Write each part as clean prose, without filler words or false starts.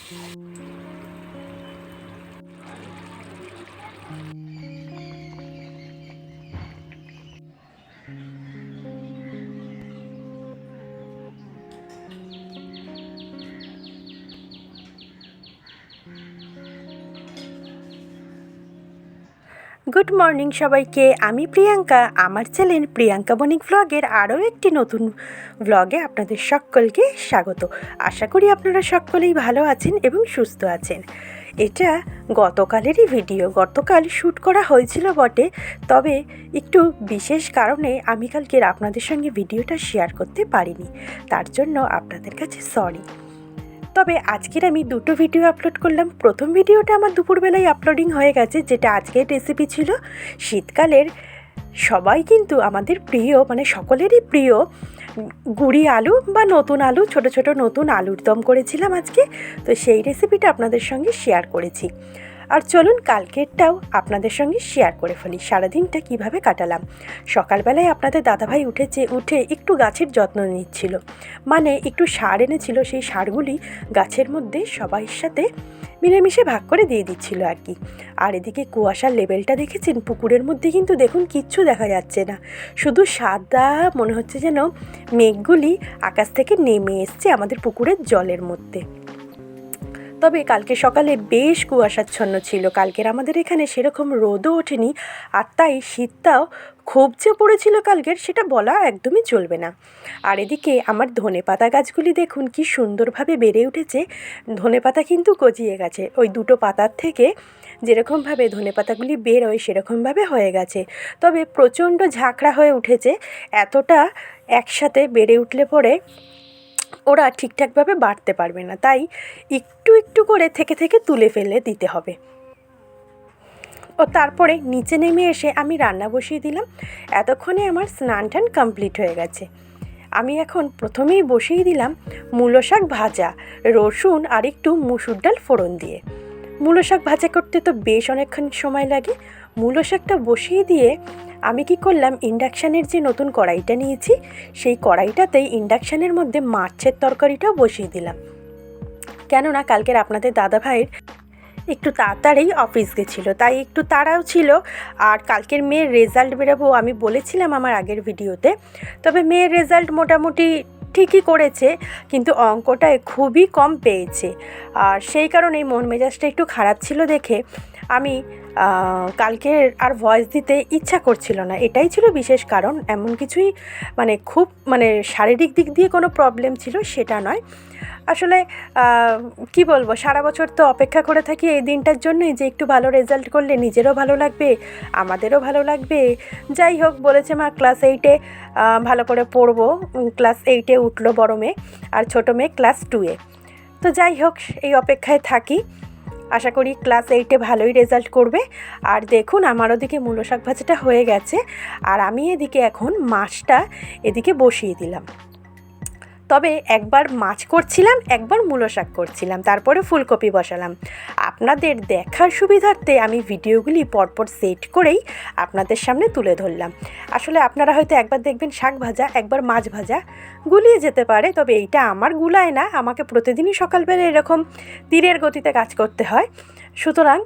Good morning সবাইকে, আমি প্রিয়াঙ্কা। আমার চ্যানেল প্রিয়াঙ্কা বণিক ব্লগের আরও একটি নতুন ব্লগে আপনাদের সকলকে স্বাগত। আশা করি আপনারা সকলেই ভালো আছেন এবং সুস্থ আছেন। এটা গতকালেরই ভিডিও। গতকাল শ্যুট করা হয়েছিল বটে, তবে একটু বিশেষ কারণে আমি কালকের আপনাদের সঙ্গে ভিডিওটা শেয়ার করতে পারিনি, তার জন্য আপনাদের কাছে সরি। তবে আজকের আমি দুটো ভিডিও আপলোড করলাম। প্রথম ভিডিওটা আমার দুপুরবেলায় আপলোডিং হয়ে গেছে, যেটা আজকের রেসিপি ছিল শীতকালের সবাই কিন্তু আমাদের প্রিয়, মানে সকলেরই প্রিয় গুঁড়ি আলু বা নতুন আলু, ছোট ছোট নতুন আলুর দম করেছিলাম আজকে। তো সেই রেসিপিটা আপনাদের সঙ্গে শেয়ার করেছি। আর চলুন কালকেরটাও আপনাদের সঙ্গে শেয়ার করে ফেলি, সারাদিনটা কিভাবে কাটালাম। সকালবেলায় আপনাদের দাদাভাই উঠে একটু গাছের যত্ন নিচ্ছিল, মানে একটু সার এনেছিল, সেই সারগুলি গাছের মধ্যে সবাই সাথে মিলেমিশে ভাগ করে দিয়ে দিচ্ছিল আর কি। আর এদিকে কুয়াশার লেভেলটা দেখেছেন, পুকুরের মধ্যে কিন্তু দেখুন কিচ্ছু দেখা যাচ্ছে না, শুধু সাদা মনে হচ্ছে যেন মেঘগুলি আকাশ থেকে নেমে এসছে আমাদের পুকুরের জলের মধ্যে। তবে কালকে সকালে বেশ কুয়াশাচ্ছন্ন ছিল। কালকের আমাদের এখানে সেরকম রোদও ওঠেনি, আর তাই শীতটাও খুব যে পড়েছিল কালকের সেটা বলা একদমই চলবে না। আর এদিকে আমার ধনেপাতা গাছগুলি দেখুন কি সুন্দরভাবে বেড়ে উঠেছে। ধনেপাতা কিন্তু গজিয়ে গেছে, ওই দুটো পাতার থেকে যেরকমভাবে ধনেপাতাগুলি বেরোয় সেরকমভাবে হয়ে গেছে। তবে প্রচণ্ড ঝাঁকড়া হয়ে উঠেছে, এতটা একসাথে বেড়ে উঠলে পরে ওরা ঠিকঠাকভাবে বাড়তে পারবে না, তাই একটু একটু করে থেকে তুলে ফেলে দিতে হবে। ও তারপরে নিচে নেমে এসে আমি রান্না বসিয়ে দিলাম। এতক্ষণে আমার স্নান টান কমপ্লিট হয়ে গেছে। আমি এখন প্রথমেই বসিয়ে দিলাম মূলো শাক ভাজা, রসুন আর একটু মুসুর ডাল ফোড়ন দিয়ে। মূলো শাক ভাজা করতে তো বেশ অনেকক্ষণ সময় লাগে। মূলো শাকটা বসিয়ে দিয়ে আমি কি করলাম, ইন্ডাকশানের যে নতুন কড়াইটা নিয়েছি সেই কড়াইটাতেই ইন্ডাকশানের মধ্যে মাছের তরকারিটাও বসিয়ে দিলাম। কেননা কালকের আপনাদের দাদাভাইয়ের একটু তাড়াতাড়ি অফিস গেছিলো, তাই একটু তাড়াও ছিল। আর কালকের মেয়ের রেজাল্ট বেরোবো আমি বলেছিলাম আমার আগের ভিডিওতে। তবে মেয়ের রেজাল্ট মোটামুটি ঠিকই করেছে, কিন্তু অঙ্কটায় খুবই কম পেয়েছে। আর সেই কারণেই মন মেজাজটা একটু খারাপ ছিল দেখে আমি কালকে আর ভয়েস দিতে ইচ্ছা করছিল না। এটাই ছিল বিশেষ কারণ, এমন কিছুই খুব শারীরিক দিক দিয়ে কোনো প্রবলেম ছিল সেটা নয়। আসলে কি বলবো, সারা বছর তো অপেক্ষা করে থাকি এই দিনটার জন্যই, যে একটু ভালো রেজাল্ট করলে নিজেরও ভালো লাগবে, আমাদেরও ভালো লাগবে। যাই হোক, বলেছে মা ক্লাস 8-এ ভালো করে পড়বো। ক্লাস 8-এ উঠলো বড় মেয়ে, আর ছোটো মেয়ে ক্লাস 2-এ। তো যাই হোক, এই অপেক্ষায় থাকি। আশা করি ক্লাস 8-এ ভালোই রেজাল্ট করবে। আর দেখুন আমার ওদিকে মূলো শাক ভাজাটা হয়ে গেছে, আর আমি এদিকে এখন মাছটা এদিকে বসিয়ে দিলাম। তবে একবার মাছ করছিলাম, একবার মূলো শাক করছিলাম, তারপরে ফুলকপি বসালাম। আপনাদের দেখার সুবিধার্থে আমি ভিডিওগুলি পরপর সেট করেই আপনাদের সামনে তুলে ধরলাম। আসলে আপনারা হয়তো একবার দেখবেন শাক ভাজা, একবার মাছ ভাজা, গুলিয়ে যেতে পারে। তবে এইটা আমার গুলায় না, আমাকে প্রতিদিনই সকালবেলা এরকম তীরের গতিতে কাজ করতে হয়। সুতরাং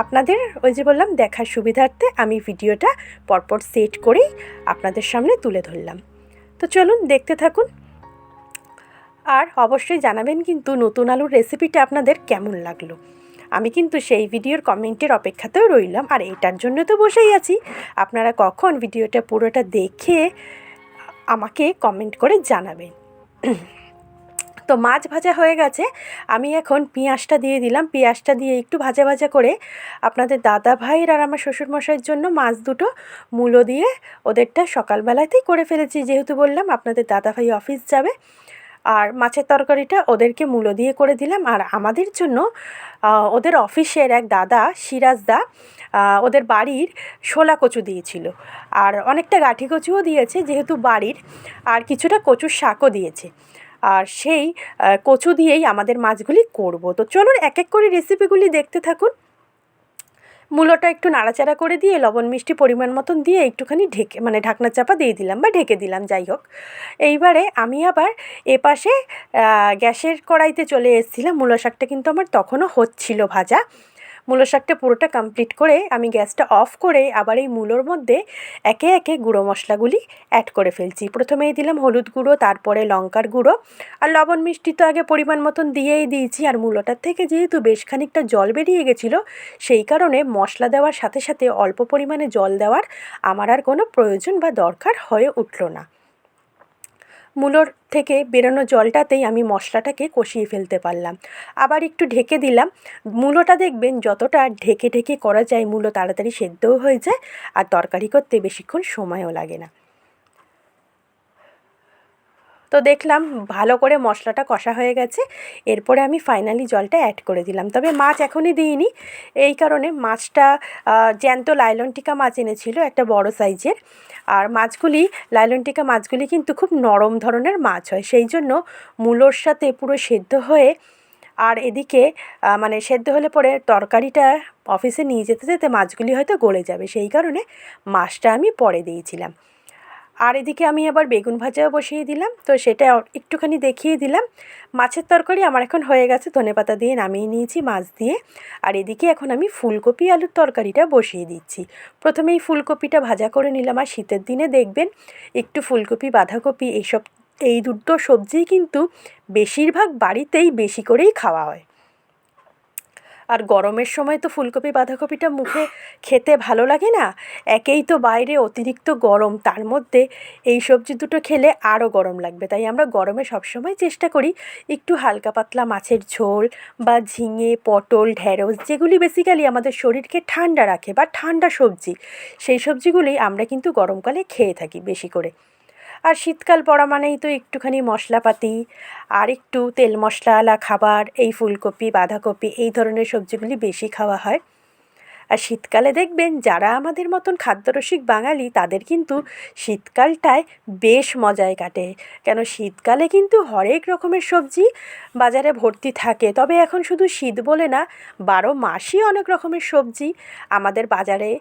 আপনাদের ওই যে বললাম দেখার সুবিধার্থে আমি ভিডিওটা পরপর সেট করেই আপনাদের সামনে তুলে ধরলাম। তো চলুন দেখতে থাকুন। আর অবশ্যই জানাবেন কিন্তু নতুন আলুর রেসিপিটা আপনাদের কেমন লাগলো। আমি কিন্তু সেই ভিডিওর কমেন্টের অপেক্ষাতেও রইলাম। আর এটার জন্য তো বসেই আছি, আপনারা কখন ভিডিওটা পুরোটা দেখে আমাকে কমেন্ট করে জানাবেন। তো মাছ ভাজা হয়ে গেছে, আমি এখন পেঁয়াজটা দিয়ে দিলাম। পেঁয়াজটা দিয়ে একটু ভাজা ভাজা করে আপনাদের দাদা ভাইয়ের আর আমার শ্বশুরমশাইয়ের জন্য মাছ দুটো মূলো দিয়ে ওদেরটা সকালবেলাতেই করে ফেলেছি, যেহেতু বললাম আপনাদের দাদা ভাই অফিস যাবে। আর মাছের তরকারিটা ওদেরকে মূলো দিয়ে করে দিলাম। আর আমাদের জন্য ওদের অফিসের এক দাদা, সিরাজদা, ওদের বাড়ির শোলা কচু দিয়েছিল, আর অনেকটা গাঁঠি কচুও দিয়েছে যেহেতু বাড়ির, আর কিছুটা কচুর শাকও দিয়েছে। আর সেই কচু দিয়েই আমাদের মাছগুলি করব। তো চলুন এক এক করে রেসিপিগুলি দেখতে থাকুন। মূলোটা একটু নাড়াচাড়া করে দিয়ে লবণ মিষ্টি পরিমাণ মতন দিয়ে একটুখানি ঢেকে মানে ঢাকনা চাপা দিয়ে দিলাম বা ঢেকে দিলাম, যাই হোক। এইবারে আমি আবার এপাশে গ্যাসের কড়াইতে চলে এসেছিলাম। মূলো শাকটা কিন্তু আমার তখনও হচ্ছিল ভাজা। মূলো শাকটা পুরোটা কমপ্লিট করে আমি গ্যাসটা অফ করে আবার এই মূলোর মধ্যে একে একে গুঁড়ো মশলাগুলি অ্যাড করে ফেলছি। প্রথমেই দিলাম হলুদ গুঁড়ো, তারপরে লঙ্কার গুঁড়ো, আর লবণ মিষ্টি তো আগে পরিমাণ মতন দিয়েই দিয়েছি। আর মূলোটার থেকে যেহেতু বেশ খানিকটা জল বেরিয়ে গেছিলো, সেই কারণে মশলা দেওয়ার সাথে সাথে অল্প পরিমাণে জল দেওয়ার আমার আর কোনো প্রয়োজন বা দরকার হয়ে উঠল না। মূলোর থেকে বেরোনো জলটাতেই আমি মশলাটাকে কষিয়ে ফেলতে পারলাম। আবার একটু ঢেকে দিলাম। মূলোটা দেখবেন যতটা ঢেকে ঢেকে করা যায় মূলো তাড়াতাড়ি সেদ্ধও হয়ে যায় আর তরকারি করতে বেশিক্ষণ সময়ও লাগে না। তো দেখলাম ভালো করে মশলাটা কষা হয়ে গেছে। এরপরে আমি ফাইনালি জলটা অ্যাড করে দিলাম। তবে মাছ এখনই দিইনি, এই কারণে মাছটা জ্যান্ত লাইলনটিকা মাছ এনেছিল একটা বড় সাইজের। আর মাছগুলি লাইলনটিকা মাছগুলি কিন্তু খুব নরম ধরনের মাছ হয়, সেই জন্য মূলোর সাথে পুরো সেদ্ধ হয়ে আর এদিকে মানে সেদ্ধ হলে পরে তরকারিটা অফিসে নিয়ে যেতে যেতে মাছগুলি হয়তো গলে যাবে, সেই কারণে মাছটা আমি পরে দিয়েছিলাম। আর এদিকে আমি আবার বেগুন ভাজাও বসিয়ে দিলাম, তো সেটা একটুখানি দেখিয়ে দিলাম। মাছের তরকারি আমার এখন হয়ে গেছে, ধনেপাতা দিয়ে নামিয়ে নিয়েছি মাছ দিয়ে। আর এদিকে এখন আমি ফুলকপি আলুর তরকারিটা বসিয়ে দিচ্ছি। প্রথমেই ফুলকপিটা ভাজা করে নিলাম। আর শীতের দিনে দেখবেন একটু ফুলকপি বাঁধাকপি এই দুটো সবজিই কিন্তু বেশিরভাগ বাড়িতেই বেশি করেই খাওয়া হয়। আর গরমের সময় তো ফুলকপি বাঁধাকপিটা মুখে খেতে ভালো লাগে না, একেই তো বাইরে অতিরিক্ত গরম, তার মধ্যে এই সবজি দুটো খেলে আরও গরম লাগবে। তাই আমরা গরমে সবসময় চেষ্টা করি একটু হালকা পাতলা মাছের ঝোল বা ঝিঙে পটল ঢ্যাঁড়স, যেগুলি বেসিক্যালি আমাদের শরীরকে ঠান্ডা রাখে বা ঠান্ডা সবজি, সেই সবজিগুলি আমরা কিন্তু গরমকালে খেয়ে থাকি বেশি করে। আর শীতকাল পড়া মানেই তো একটুখানি মশলাপাতি আর একটু তেল মশলাওয়ালা খাবার, এই ফুলকপি বাঁধাকপি এই ধরনের সবজিগুলি বেশি খাওয়া হয়। আর শীতকালে দেখবেন যারা আমাদের মতন খাদ্যরসিক বাঙালি তাদের কিন্তু শীতকালটায় বেশ মজায় কাটে, কেন শীতকালে কিন্তু হরেক রকমের সবজি বাজারে ভর্তি থাকে। তবে এখন শুধু শীত বলে না, 12 মাসই অনেক রকমের সবজি আমাদের বাজারে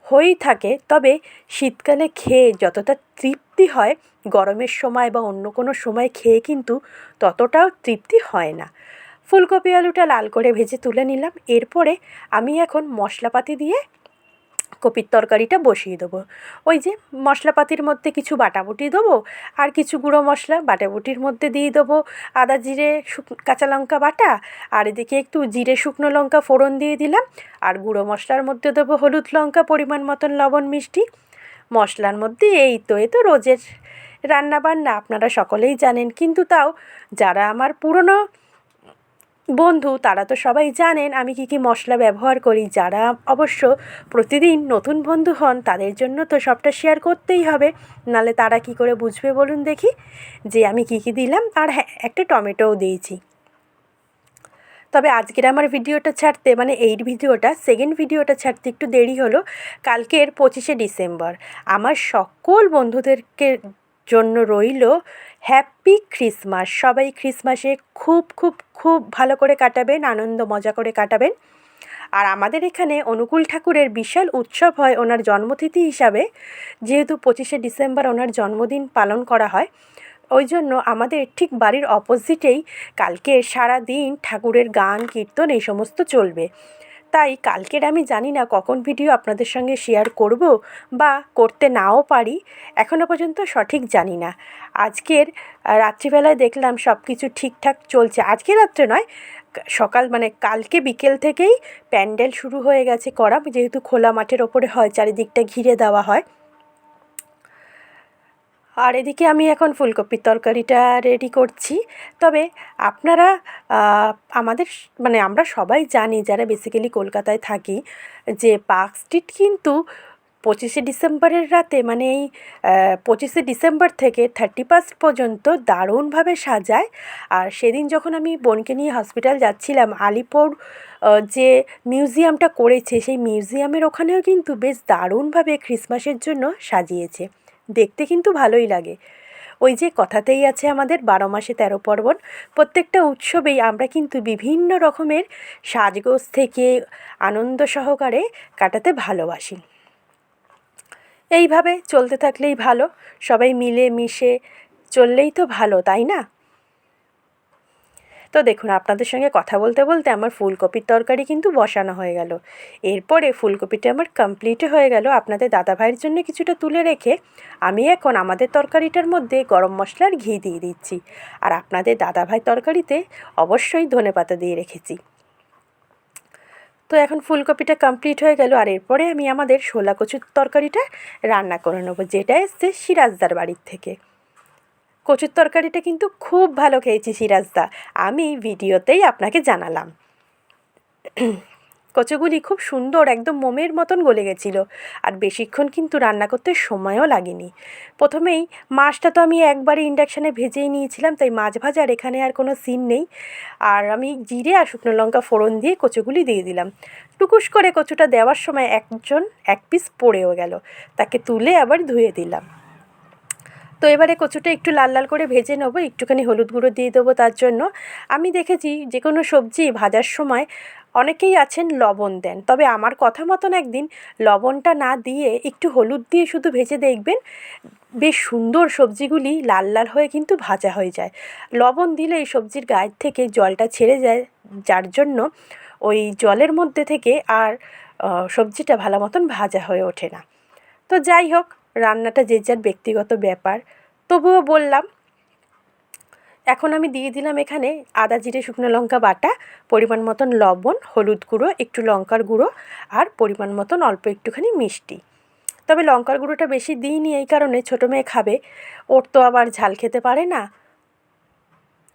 হয়েই থাকে। তবে শীতকালে খেয়ে যতটা তৃপ্তি হয় গরমের সময় বা অন্য কোনো সময় খেয়ে কিন্তু ততটাও তৃপ্তি হয় না। ফুলকপি আলুটা লাল করে ভেজে তুলে নিলাম। এরপরে আমি এখন মশলাপাতি দিয়ে কপির তরকারিটা বসিয়ে দেবো। ওই যে মশলাপাতির মধ্যে কিছু বাটাবুটি দেবো আর কিছু গুঁড়ো মশলা, বাটাবুটির মধ্যে দিয়ে দেবো আদা জিরে কাঁচা লঙ্কা বাটা, আর এদিকে একটু জিরে শুকনো লঙ্কা ফোড়ন দিয়ে দিলাম। আর গুঁড়ো মশলার মধ্যে দেবো হলুদ লঙ্কা পরিমাণ মতন লবণ মিষ্টি। মশলার মধ্যে এই তো রোজের রান্নাবান্না আপনারা সকলেই জানেন, কিন্তু তাও যারা আমার পুরনো বন্ধু তারা তো সবাই জানেন আমি কী কী মশলা ব্যবহার করি। যারা অবশ্য প্রতিদিন নতুন বন্ধু হন তাদের জন্য তো সবটা শেয়ার করতেই হবে, নাহলে তারা কী করে বুঝবে বলুন দেখি যে আমি কী কী দিলাম। আর হ্যাঁ, একটা টমেটোও দিয়েছি। তবে আজকের আমার ভিডিওটা ছাড়তে মানে এই ভিডিওটা সেকেন্ড ভিডিওটা ছাড়তে একটু দেরি হলো। কালকের 25শে ডিসেম্বর আমার সকল বন্ধুদেরকে জন্য রইল হ্যাপি ক্রিসমাস। সবাই ক্রিসমাসে খুব খুব খুব ভালো করে কাটাবেন, আনন্দ মজা করে কাটাবেন। আর আমাদের এখানে অনুকূল ঠাকুরের বিশাল উৎসব হয় ওনার জন্মতিথি হিসাবে, যেহেতু 25শে ডিসেম্বর ওনার জন্মদিন পালন করা হয়, ওই জন্য আমাদের ঠিক বাড়ির অপোজিটেই কালকে সারা দিন ঠাকুরের গান কীর্তন এই সমস্ত চলবে। তাই কালকের আমি জানি না কখন ভিডিও আপনাদের সঙ্গে শেয়ার করব বা করতে নাও পারি, এখনও পর্যন্ত সঠিক জানি না। আজকের রাত্রিবেলায় দেখলাম সব কিছু ঠিকঠাক চলছে। আজকে রাত্রে নয়, সকাল মানে কালকে বিকেল থেকেই প্যান্ডেল শুরু হয়ে গেছে করা, যেহেতু খোলা মাঠের ওপরে হয়, চারিদিকটা ঘিরে দেওয়া হয়। আর এদিকে আমি এখন ফুলকপির তরকারিটা রেডি করছি। তবে আপনারা আমাদের মানে আমরা সবাই জানি যারা বেসিক্যালি কলকাতায় থাকি, যে পার্ক স্ট্রিট কিন্তু 25শে ডিসেম্বরের রাতে মানে এই 25শে ডিসেম্বর থেকে 31 পর্যন্ত দারুণভাবে সাজায়। আর সেদিন যখন আমি বোনকে নিয়ে হসপিটাল যাচ্ছিলাম, আলিপুর যে মিউজিয়ামটা করেছে সেই মিউজিয়ামের ওখানেও কিন্তু বেশ দারুণভাবে ক্রিসমাসের জন্য সাজিয়েছে, দেখতে কিন্তু ভালোই লাগে। ওই যে কথাতেই আছে আমাদের 12 মাসে 13 পার্বণ। প্রত্যেকটা উৎসবেই আমরা কিন্তু বিভিন্ন রকমের সাজগোজ থেকে আনন্দ সহকারে কাটাতে ভালোবাসি। এইভাবে চলতে থাকলেই ভালো, সবাই মিলে মিশে চললেই তো ভালো, তাই না? তো দেখুন, আপনাদের সঙ্গে কথা বলতে বলতে আমার ফুলকপির তরকারি কিন্তু বসানো হয়ে গেল। এরপরে ফুলকপিটা আমার কমপ্লিট হয়ে গেল। আপনাদের দাদাভাইয়ের জন্য কিছুটা তুলে রেখে আমি এখন আমাদের তরকারিটার মধ্যে গরম মশলার ঘি দিয়ে দিচ্ছি। আর আপনাদের দাদাভাই তরকারিতে অবশ্যই ধনেপাতা দিয়ে রেখেছি। তো এখন ফুলকপিটা কমপ্লিট হয়ে গেল। আর এরপরে আমি আমাদের শোলা কচুর তরকারিটা রান্না করে নেবো, যেটা এসছে সিরাজদার বাড়ির থেকে। কচুর তরকারিটা কিন্তু খুব ভালো খেয়েছি সিরাজদা, আমি ভিডিওতেই আপনাকে জানালাম। কচুগুলি খুব সুন্দর একদম মোমের মতন গলে গেছিলো, আর বেশিক্ষণ কিন্তু রান্না করতে সময়ও লাগেনি। প্রথমেই মাছটা তো আমি একবারে ইন্ডাকশানে ভেজেই নিয়েছিলাম, তাই মাছ ভাজার এখানে আর কোনো সিন নেই। আর আমি জিরে আর শুকনো লঙ্কা ফোড়ন দিয়ে কচুগুলি দিয়ে দিলাম। টুকুস করে কচুটা দেওয়ার সময় এক পিস পড়েও গেল, তাকে তুলে আবার ধুয়ে দিলাম। তো এবারে কচুটা একটু লাল লাল করে ভেজে নেবো, একটুখানি হলুদ গুঁড়ো দিয়ে দেবো। তার জন্য আমি দেখেছি যে কোনো সবজি ভাজার সময় অনেকেই আছেন লবণ দেন, তবে আমার কথা মতন একদিন লবণটা না দিয়ে একটু হলুদ দিয়ে শুধু ভেজে দেখবেন, বেশ সুন্দর সবজিগুলি লাল লাল হয়ে কিন্তু ভাজা হয়ে যায়। লবণ দিলে এই সবজির গায়ের থেকে জলটা ছেড়ে যায়, যার জন্য ওই জলের মধ্যে থেকে আর সবজিটা ভালো মতন ভাজা হয়ে ওঠে না। তো যাই হোক, রান্নাটা যে যার ব্যক্তিগত ব্যাপার, তবুও বললাম। এখন আমি দিয়ে দিলাম এখানে আদা জিরে শুকনো লঙ্কা বাটা, পরিমাণ মতন লবণ, হলুদ গুঁড়ো, একটু লঙ্কার গুঁড়ো, আর পরিমাণ মতন অল্প একটুখানি মিষ্টি। তবে লঙ্কার গুঁড়োটা বেশি দিইনি এই কারণে, ছোটো মেয়ে খাবে, ওর তো আবার ঝাল খেতে পারে না,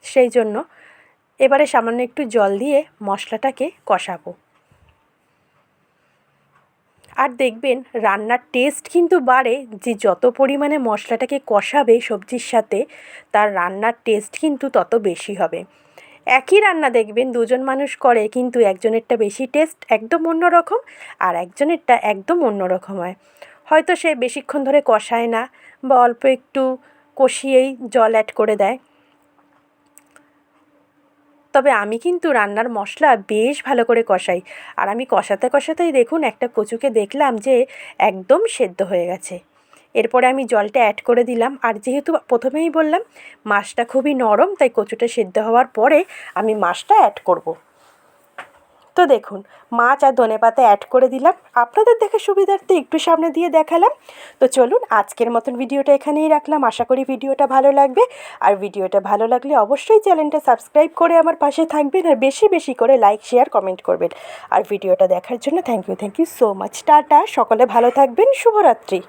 সেই জন্য। এবারে সামান্য একটু জল দিয়ে মশলাটাকে কষাবো। আর দেখবেন রান্নার টেস্ট কিন্তু বাড়ে, যে যত পরিমাণে মশলাটাকে কষাবে সবজির সাথে, তার রান্নার টেস্ট কিন্তু তত বেশি হবে। একই রান্না দেখবেন দুজন মানুষ করে, কিন্তু একজনেরটা বেশি টেস্ট একদম অন্য রকম, আর একজনেরটা একদম অন্য রকম হয়। হয়তো সে বেশিক্ষণ ধরে কষায় না, বা অল্প একটু কষিয়েই জল অ্যাড করে দেয়। তবে আমি কিন্তু রান্নার মশলা বেশ ভালো করে কষাই। আর আমি কষাতে কষাতেই দেখুন একটা কচুকে দেখলাম যে একদম সেদ্ধ হয়ে গেছে। এরপরে আমি জলটা অ্যাড করে দিলাম। আর যেহেতু প্রথমেই বললাম মাছটা খুবই নরম, তাই কচুটা সেদ্ধ হওয়ার পরে আমি মাছটা অ্যাড করব। তো দেখুন, মাছ আর ধনেপাতা অ্যাড করে দিলাম, আপনাদের দেখার সুবিধার্থে একটু সামনে দিয়ে দেখালাম। তো চলুন, আজকের মতন ভিডিওটা এখানেই রাখলাম। আশা করি ভিডিওটা ভালো লাগবে। আর ভিডিওটা ভালো লাগলে অবশ্যই চ্যানেলটা সাবস্ক্রাইব করে আমার পাশে থাকবেন, আর বেশি বেশি করে লাইক শেয়ার কমেন্ট করবেন। আর ভিডিওটা দেখার জন্য thank you so much. Tata, সকলে ভালো থাকবেন, শুভরাত্রি।